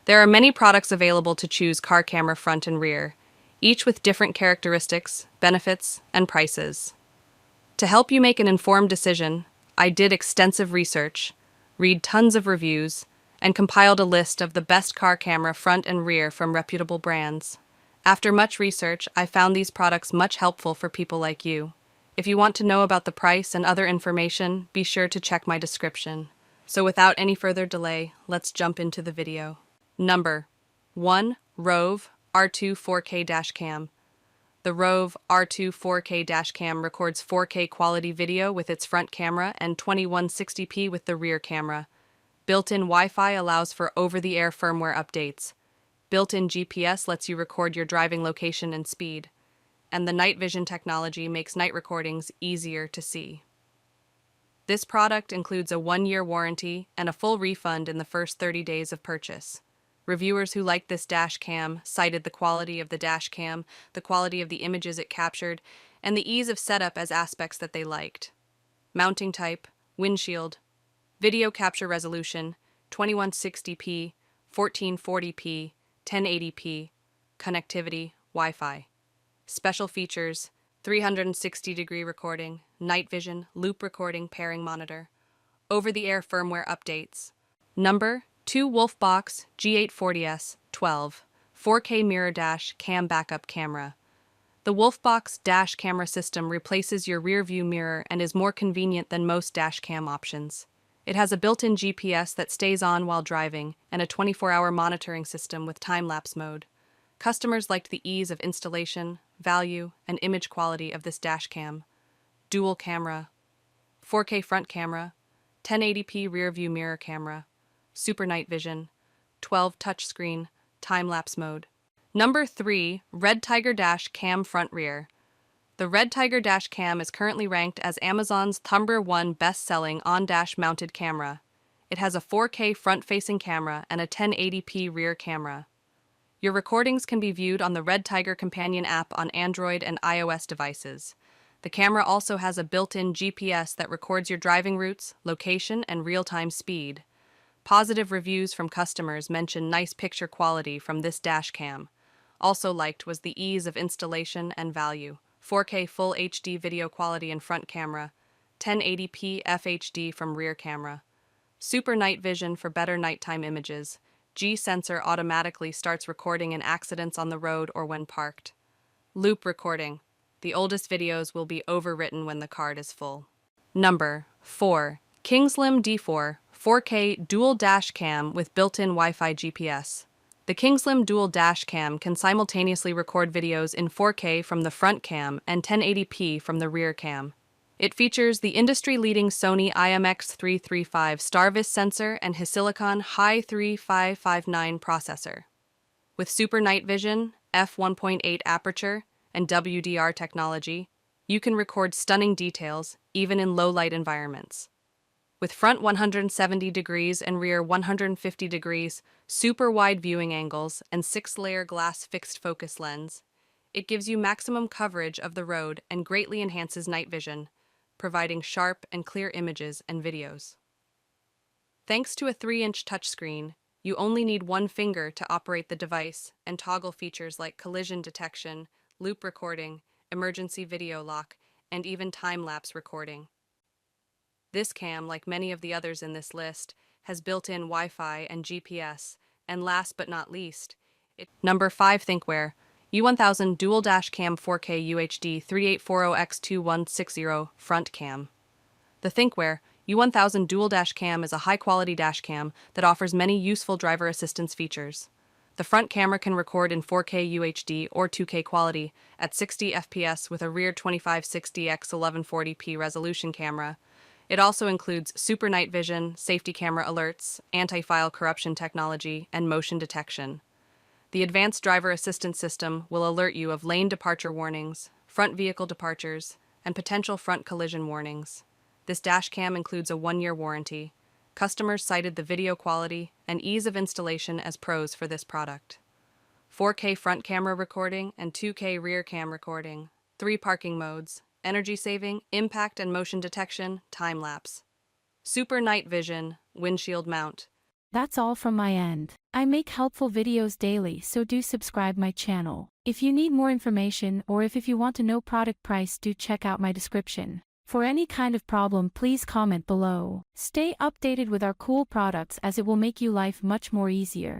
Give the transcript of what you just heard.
There are many products available to choose car camera front and rear, each with different characteristics, benefits, and prices. To help you make an informed decision, I did extensive research, read tons of reviews, and compiled a list of the best car camera front and rear from reputable brands. After much research, I found these products much helpful for people like you. If you want to know about the price and other information, be sure to check my description. So without any further delay, let's jump into the video. Number 1. ROVE R2 4K Dash Cam. The ROVE R2 4K Dash Cam records 4K quality video with its front camera and 2160p with the rear camera. Built-in Wi-Fi allows for over-the-air firmware updates. Built-in GPS lets you record your driving location and speed. And the night vision technology makes night recordings easier to see. This product includes a 1-year warranty and a full refund in the first 30 days of purchase. Reviewers who liked this dash cam cited the quality of the dash cam, the quality of the images it captured, and the ease of setup as aspects that they liked. Mounting type, windshield. Video capture resolution, 2160p, 1440p, 1080p. Connectivity, Wi-Fi. Special features, 360-degree recording, night vision, loop recording, pairing monitor. Over-the-air firmware updates. Number 2 WOLFBOX G840S 12 4K mirror dash cam backup camera. The WOLFBOX dash camera system replaces your rear view mirror and is more convenient than most dash cam options. It has a built-in GPS that stays on while driving and a 24-hour monitoring system with time-lapse mode. Customers liked the ease of installation, value, and image quality of this dash cam. Dual camera, 4K front camera, 1080p rear view mirror camera, super night vision, 12 touchscreen, time-lapse mode. Number 3, Red Tiger Dash Cam Front Rear. The Red Tiger Dash Cam is currently ranked as Amazon's #1 best-selling on-dash mounted camera. It has a 4K front-facing camera and a 1080p rear camera. Your recordings can be viewed on the Red Tiger Companion app on Android and iOS devices. The camera also has a built-in GPS that records your driving routes, location, and real-time speed. Positive reviews from customers mention nice picture quality from this dash cam. Also liked was the ease of installation and value. 4K Full HD video quality in front camera, 1080p FHD from rear camera. Super night vision for better nighttime images. G-sensor automatically starts recording in accidents on the road or when parked. Loop recording. The oldest videos will be overwritten when the card is full. Number 4. Kingslim D4 4K Dual Dash Cam with built-in Wi-Fi GPS. The Kingslim Dual Dash Cam can simultaneously record videos in 4K from the front cam and 1080p from the rear cam. It features the industry-leading Sony IMX335 StarVis sensor and Hisilicon Hi3559 processor. With super night vision, f1.8 aperture, and WDR technology, you can record stunning details even in low-light environments. With front 170 degrees and rear 150 degrees, super wide viewing angles, and 6-layer glass fixed focus lens, it gives you maximum coverage of the road and greatly enhances night vision, providing sharp and clear images and videos. Thanks to a 3-inch touchscreen, you only need one finger to operate the device and toggle features like collision detection, loop recording, emergency video lock, and even time-lapse recording. This cam, like many of the others in this list, has built-in Wi-Fi and GPS, and last but not least, Number 5 Thinkware U1000 Dual Dash Cam 4K UHD 3840x2160 Front Cam. The Thinkware U1000 Dual Dash Cam is a high-quality dash cam that offers many useful driver assistance features. The front camera can record in 4K UHD or 2K quality at 60 FPS with a rear 2560x1140p resolution camera. It also includes super night vision, safety camera alerts, anti-file corruption technology, and motion detection. The advanced driver assistance system will alert you of lane departure warnings, front vehicle departures, and potential front collision warnings. This dash cam includes a 1-year warranty. Customers cited the video quality and ease of installation as pros for this product. 4K front camera recording and 2K rear cam recording, 3 parking modes, energy saving, impact and motion detection, time lapse. Super night vision, windshield mount. That's all from my end. I make helpful videos daily, so do subscribe my channel. If you need more information or if you want to know product price, do check out my description. For any kind of problem, please comment below. Stay updated with our cool products as it will make you life much more easier.